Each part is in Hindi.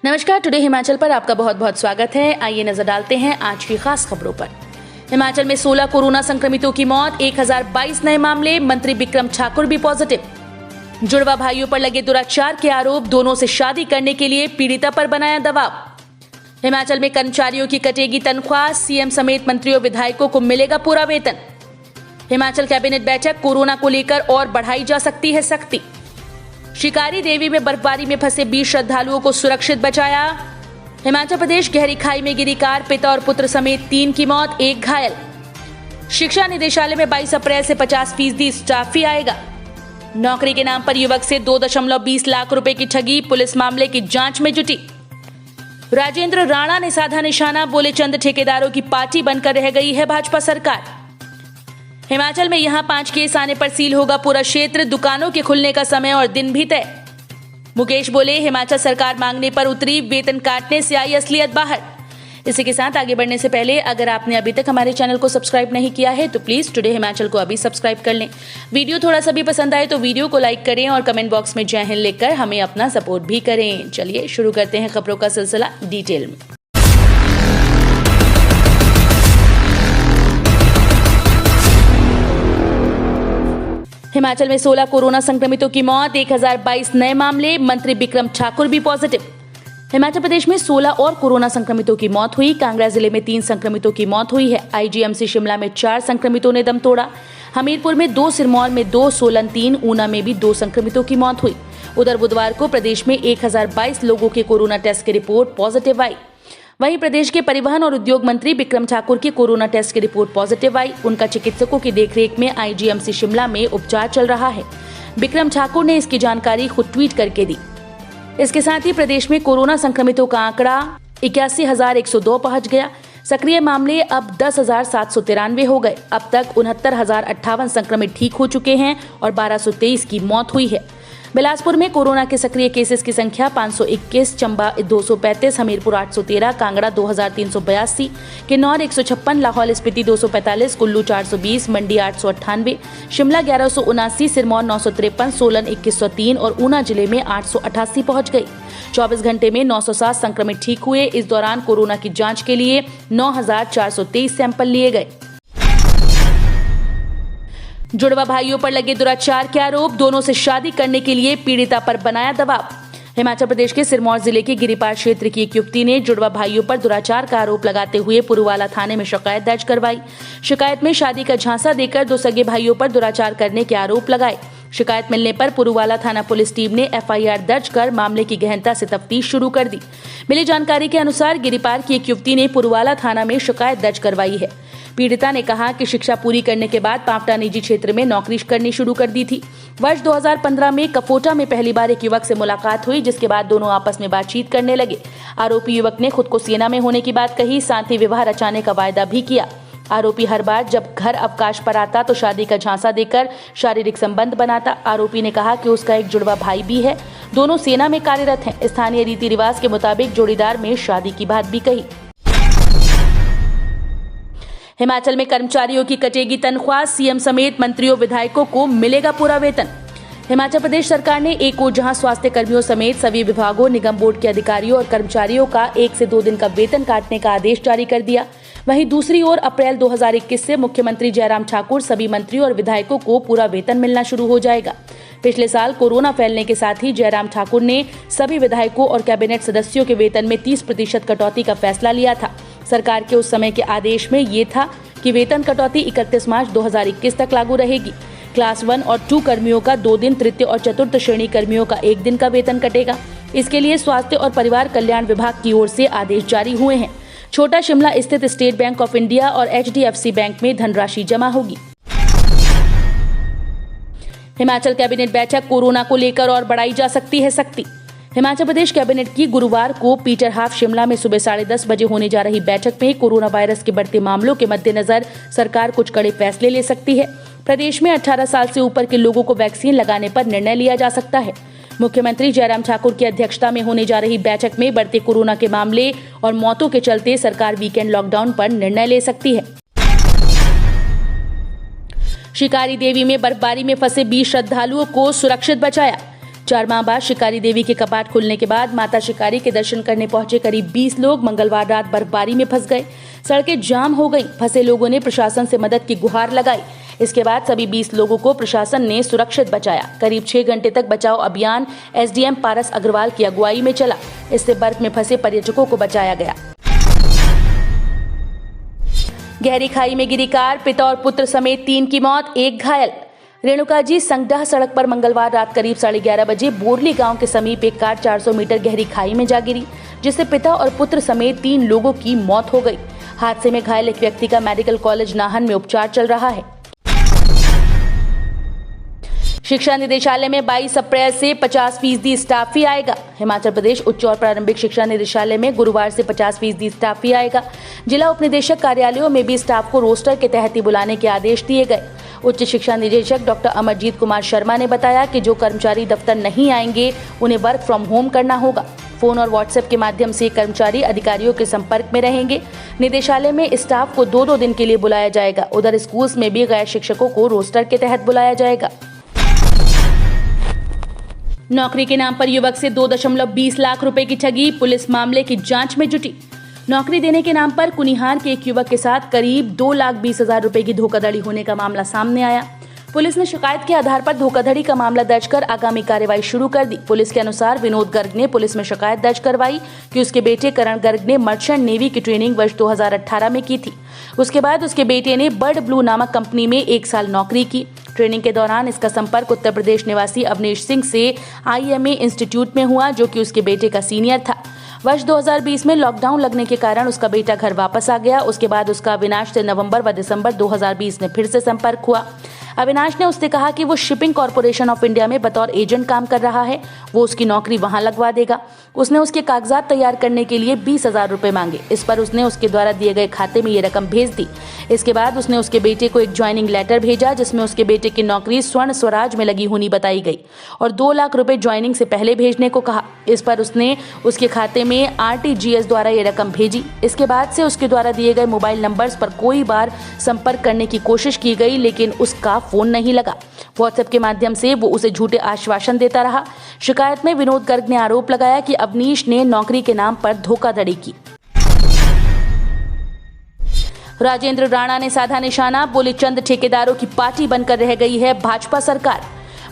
नमस्कार, टुडे हिमाचल पर आपका बहुत बहुत स्वागत है। आइए नजर डालते हैं आज की खास खबरों पर। हिमाचल में 16 कोरोना संक्रमितों की मौत, 1022 नए मामले, मंत्री बिक्रम ठाकुर भी पॉजिटिव। जुड़वा भाइयों पर लगे दुराचार के आरोप, दोनों से शादी करने के लिए पीड़िता पर बनाया दबाव। हिमाचल में कर्मचारियों की कटेगी तनख्वाह, सीएम समेत मंत्रियों विधायकों को मिलेगा पूरा वेतन। हिमाचल कैबिनेट बैठक, कोरोना को लेकर और बढ़ाई जा सकती है सख्ती। शिकारी देवी में बर्फबारी में फंसे 20 श्रद्धालुओं को सुरक्षित बचाया। हिमाचल प्रदेश गहरी खाई में गिरी कार, पिता और पुत्र समेत 3 की मौत, 1 घायल। शिक्षा निदेशालय में 22 अप्रैल से 50% स्टाफ ही आएगा। नौकरी के नाम पर युवक से 2.20 लाख रुपए की ठगी, पुलिस मामले की जांच में जुटी। राजेंद्र राणा ने साधा निशाना, बोले चंद ठेकेदारों की पार्टी बनकर रह गई है भाजपा सरकार। हिमाचल में यहां 5 केस आने पर सील होगा पूरा क्षेत्र, दुकानों के खुलने का समय और दिन भी तय। मुकेश बोले हिमाचल सरकार मांगने पर उतरी, वेतन काटने से आई असलियत बाहर। इसी के साथ आगे बढ़ने से पहले अगर आपने अभी तक हमारे चैनल को सब्सक्राइब नहीं किया है तो प्लीज टुडे हिमाचल को अभी सब्सक्राइब कर लें। वीडियो थोड़ा सा भी पसंद आए तो वीडियो को लाइक करें और कमेंट बॉक्स में जय हिंद लिखकर हमें अपना सपोर्ट भी करें। चलिए शुरू करते हैं खबरों का सिलसिला डिटेल में। हिमाचल में 16 कोरोना संक्रमितों की मौत, 1022 नए मामले, मंत्री बिक्रम ठाकुर भी पॉजिटिव। हिमाचल प्रदेश में 16 और कोरोना संक्रमितों की मौत हुई। कांगड़ा जिले में 3 संक्रमितों की मौत हुई है। आईजीएमसी शिमला में 4 संक्रमितों ने दम तोड़ा। हमीरपुर में 2, सिरमौर में 2, सोलन 3, ऊना में भी 2 संक्रमितों की मौत हुई। उधर बुधवार को प्रदेश में 1022 लोगों के कोरोना टेस्ट की रिपोर्ट पॉजिटिव आई। वहीं प्रदेश के परिवहन और उद्योग मंत्री बिक्रम ठाकुर की कोरोना टेस्ट की रिपोर्ट पॉजिटिव आई। उनका चिकित्सकों की देखरेख में आईजीएमसी शिमला में उपचार चल रहा है। बिक्रम ठाकुर ने इसकी जानकारी खुद ट्वीट करके दी। इसके साथ ही प्रदेश में कोरोना संक्रमितों का आंकड़ा 81,102 पहुंच गया। सक्रिय मामले अब 10,793 हो गए। अब तक 69,058 संक्रमित ठीक हो चुके हैं और 1223 की मौत हुई है। बिलासपुर में कोरोना के सक्रिय केसेस की संख्या 521, चंबा 235, हमीरपुर 813, कांगड़ा 2382, किन्नौर 156, लाहौल स्पीति 245, कुल्लू 420, मंडी 898, शिमला 1179, सिरमौर 953, सोलन 2103 और ऊना जिले में 888 पहुंच गई। 24 घंटे में 907 संक्रमित ठीक हुए। इस दौरान कोरोना की जांच के लिए 9,423 सैंपल लिए गए। जुड़वा भाइयों पर लगे दुराचार के आरोप, दोनों से शादी करने के लिए पीड़िता पर बनाया दबाव। हिमाचल प्रदेश के सिरमौर जिले के गिरिपार क्षेत्र की एक युवती ने जुड़वा भाइयों पर दुराचार का आरोप लगाते हुए पुरूवाला थाने में शिकायत दर्ज करवाई। शिकायत में शादी का झांसा देकर 2 सगे भाइयों पर दुराचार करने के आरोप लगाए। शिकायत मिलने पर पुरूवाला थाना पुलिस टीम ने एफआईआर दर्ज कर मामले की गहनता से तफ्तीश शुरू कर दी। मिली जानकारी के अनुसार गिरिपार की एक युवती ने पुरूवाला थाना में शिकायत दर्ज करवाई है। पीड़िता ने कहा कि शिक्षा पूरी करने के बाद पावटा निजी क्षेत्र में नौकरी करनी शुरू कर दी थी। वर्ष 2015 में कफोटा में पहली बार एक युवक से मुलाकात हुई, जिसके बाद दोनों आपस में बातचीत करने लगे। आरोपी युवक ने खुद को सेना में होने की बात कही, साथ ही विवाह रचाने का वायदा भी किया। आरोपी हर बार जब घर अवकाश पर आता तो शादी का झांसा देकर शारीरिक संबंध बनाता। आरोपी ने कहा कि उसका एक जुड़वा भाई भी है, दोनों सेना में कार्यरत हैं। स्थानीय रीति रिवाज के मुताबिक जोड़ीदार में शादी की बात भी कही। हिमाचल में कर्मचारियों की कटेगी तनख्वाह, सीएम समेत मंत्रियों विधायकों को मिलेगा पूरा वेतन। हिमाचल प्रदेश सरकार ने एक ओर जहां स्वास्थ्य कर्मियों समेत सभी विभागों, निगम बोर्ड के अधिकारियों और कर्मचारियों का 1 से 2 दिन का वेतन काटने का आदेश जारी कर दिया, वहीं दूसरी ओर अप्रैल 2021 से मुख्यमंत्री जयराम ठाकुर सभी मंत्रियों और विधायकों को पूरा वेतन मिलना शुरू हो जाएगा। पिछले साल कोरोना फैलने के साथ ही जयराम ठाकुर ने सभी विधायकों और कैबिनेट सदस्यों के वेतन में 30% कटौती का फैसला लिया था। सरकार के उस समय के आदेश में ये था कि वेतन कटौती 31 मार्च 2021 तक लागू रहेगी। क्लास 1 और 2 कर्मियों का 2 दिन, तृतीय और चतुर्थ श्रेणी कर्मियों का 1 दिन का वेतन कटेगा। इसके लिए स्वास्थ्य और परिवार कल्याण विभाग की ओर से आदेश जारी हुए हैं। छोटा शिमला स्थित स्टेट बैंक ऑफ इंडिया और HDFC बैंक में धनराशि जमा होगी। हिमाचल कैबिनेट बैठक, कोरोना को लेकर और बढ़ाई जा सकती है सख्ती। हिमाचल प्रदेश कैबिनेट की गुरुवार को पीटर हाफ शिमला में सुबह 10:30 बजे होने जा रही बैठक में कोरोना वायरस के बढ़ते मामलों के मद्देनजर सरकार कुछ कड़े फैसले ले सकती है। प्रदेश में 18 साल से ऊपर के लोगों को वैक्सीन लगाने पर निर्णय लिया जा सकता है। मुख्यमंत्री जयराम ठाकुर की अध्यक्षता में होने जा रही बैठक में बढ़ते कोरोना के मामले और मौतों के चलते सरकार वीकेंड लॉकडाउन पर निर्णय ले सकती है। शिकारी देवी में बर्फबारी में फंसे 20 श्रद्धालुओं को सुरक्षित बचाया। 4 माह बाद शिकारी देवी के कपाट खुलने के बाद माता शिकारी के दर्शन करने पहुंचे करीब 20 लोग मंगलवार रात बर्फबारी में फंस गए। सड़कें जाम हो गईं। फंसे लोगों ने प्रशासन से मदद की गुहार लगाई। इसके बाद सभी 20 लोगों को प्रशासन ने सुरक्षित बचाया। करीब 6 घंटे तक बचाव अभियान एसडीएम पारस अग्रवाल की अगुवाई में चला। इससे बर्फ में फंसे पर्यटकों को बचाया गया। गहरी खाई में गिरी कार, पिता और पुत्र समेत 3 की मौत, 1 घायल। रेणुकाजी संगडा सड़क पर मंगलवार रात करीब 11:30 बजे बोरली गांव के समीप एक कार 400 मीटर गहरी खाई में जा गिरी, जिससे पिता और पुत्र समेत 3 लोगों की मौत हो गई। हादसे में घायल एक व्यक्ति का मेडिकल कॉलेज नाहन में उपचार चल रहा है। शिक्षा निदेशालय में 22 अप्रैल से 50% स्टाफ ही आएगा। हिमाचल प्रदेश उच्च और प्रारंभिक शिक्षा निदेशालय में गुरुवार से 50% स्टाफ ही आएगा। जिला उपनिदेशक कार्यालयों में भी स्टाफ को रोस्टर के तहत ही बुलाने के आदेश दिए गए। उच्च शिक्षा निदेशक डॉक्टर अमरजीत कुमार शर्मा ने बताया कि जो कर्मचारी दफ्तर नहीं आएंगे उन्हें वर्क फ्रॉम होम करना होगा। फोन और व्हाट्सएप के माध्यम से कर्मचारी अधिकारियों के संपर्क में रहेंगे। निदेशालय में स्टाफ को 2-2 दिन के लिए बुलाया जाएगा। उधर स्कूल्स में भी गैर शिक्षकों को रोस्टर के तहत बुलाया जाएगा। नौकरी के नाम पर युवक से 2.20 लाख रुपए की ठगी, पुलिस मामले की जांच में जुटी। नौकरी देने के नाम पर कुनिहार के एक युवक के साथ करीब 2,20,000 रुपए की धोखाधड़ी होने का मामला सामने आया। पुलिस ने शिकायत के आधार पर धोखाधड़ी का मामला दर्ज कर आगामी कार्रवाई शुरू कर दी। पुलिस के अनुसार विनोद गर्ग ने पुलिस में शिकायत दर्ज करवाई कि उसके बेटे करण गर्ग ने मर्चेंट नेवी की ट्रेनिंग वर्ष 2018 में की थी। उसके बाद उसके बेटे ने बर्ड ब्लू नामक कंपनी में 1 साल नौकरी की। ट्रेनिंग के दौरान इसका संपर्क उत्तर प्रदेश निवासी अवनीश सिंह से IMA इंस्टीट्यूट में हुआ, जो कि उसके बेटे का सीनियर था। वर्ष 2020 में लॉकडाउन लगने के कारण उसका बेटा घर वापस आ गया। उसके बाद उसका अविनाश से नवंबर व दिसंबर 2020 में फिर से संपर्क हुआ। अविनाश ने उससे कहा कि वो शिपिंग कॉर्पोरेशन ऑफ इंडिया में बतौर एजेंट काम कर रहा है, वो उसकी नौकरी वहां लगवा देगा। उसने उसके कागजात तैयार करने के लिए 20,000 रुपए मांगे। इस पर उसने उसके द्वारा दिए गए खाते में ये रकम भेज दी। इसके बाद उसने उसके बेटे को एक ज्वाइनिंग लेटर भेजा, जिसमें उसके बेटे की नौकरी स्वर्ण स्वराज में लगी होनी बताई गई और 2 लाख रुपए ज्वाइनिंग से पहले भेजने को कहा। इस पर उसने उसके खाते में RTGS द्वारा ये रकम भेजी। इसके बाद से उसके द्वारा दिए गए मोबाइल नंबर्स पर कई बार संपर्क करने की कोशिश की गई, लेकिन उसका फोन नहीं लगा। व्हाट्सएप के माध्यम से वो उसे झूठे आश्वासन देता रहा। शिकायत में विनोद गर्ग ने आरोप लगाया कि अवनीश ने नौकरी के नाम पर धोखाधड़ी की। राजेंद्र राणा ने साधा निशाना, बोले चंद ठेकेदारों की पार्टी बनकर रह गई है भाजपा सरकार।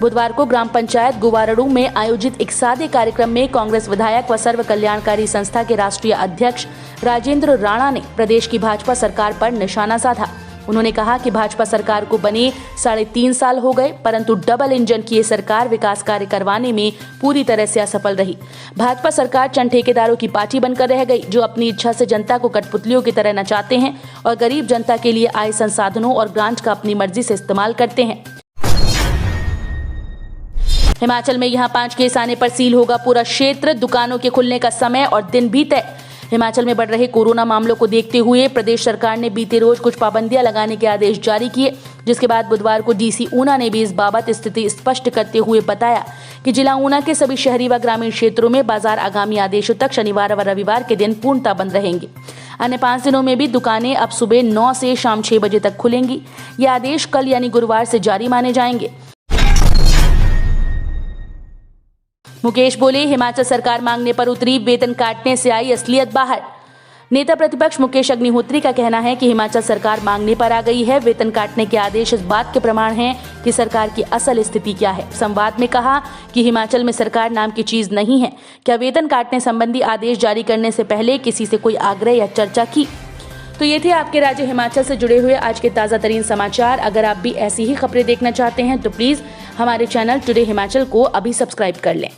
बुधवार को ग्राम पंचायत गुवारड़ू में आयोजित एक सादे कार्यक्रम में कांग्रेस विधायक व सर्व कल्याणकारी संस्था के राष्ट्रीय अध्यक्ष राजेंद्र राणा ने प्रदेश की भाजपा सरकार पर निशाना साधा। उन्होंने कहा कि भाजपा सरकार को बने 3.5 साल हो गए, परंतु डबल इंजन की ये सरकार विकास कार्य करवाने में पूरी तरह से असफल रही। भाजपा सरकार चंद ठेकेदारों की पार्टी बनकर रह गई, जो अपनी इच्छा से जनता को कठपुतलियों की तरह नचाते हैं और गरीब जनता के लिए आय संसाधनों और ग्रांट का अपनी मर्जी से इस्तेमाल करते हैं। हिमाचल में यहां 5 केस आने पर सील होगा पूरा क्षेत्र। दुकानों के खुलने का समय और दिन भी तय। हिमाचल में बढ़ रहे कोरोना मामलों को देखते हुए प्रदेश सरकार ने बीते रोज कुछ पाबंदियां लगाने के आदेश जारी किए, जिसके बाद बुधवार को डीसी ऊना ने भी इस बाबत स्थिति स्पष्ट करते हुए बताया कि जिला ऊना के सभी शहरी व ग्रामीण क्षेत्रों में बाजार आगामी आदेशों तक शनिवार व रविवार के दिन पूर्णतः बंद रहेंगे। अन्य 5 दिनों में भी दुकानें अब सुबह 9 से शाम 6 बजे तक खुलेंगी। ये आदेश कल यानी गुरुवार से जारी माने जाएंगे। मुकेश बोले, हिमाचल सरकार मांगने पर उतरी, वेतन काटने से आई असलियत बाहर। नेता प्रतिपक्ष मुकेश अग्निहोत्री का कहना है कि हिमाचल सरकार मांगने पर आ गई है। वेतन काटने के आदेश इस बात के प्रमाण हैं कि सरकार की असल स्थिति क्या है। संवाद में कहा कि हिमाचल में सरकार नाम की चीज नहीं है। क्या वेतन काटने संबंधी आदेश जारी करने से पहले किसी से कोई आग्रह या चर्चा की? तो ये थे आपके राज्य हिमाचल से जुड़े हुए आज के ताज़ा तरीन समाचार। अगर आप भी ऐसी ही खबरें देखना चाहते हैं तो प्लीज़ हमारे चैनल टुडे हिमाचल को अभी सब्सक्राइब कर लें।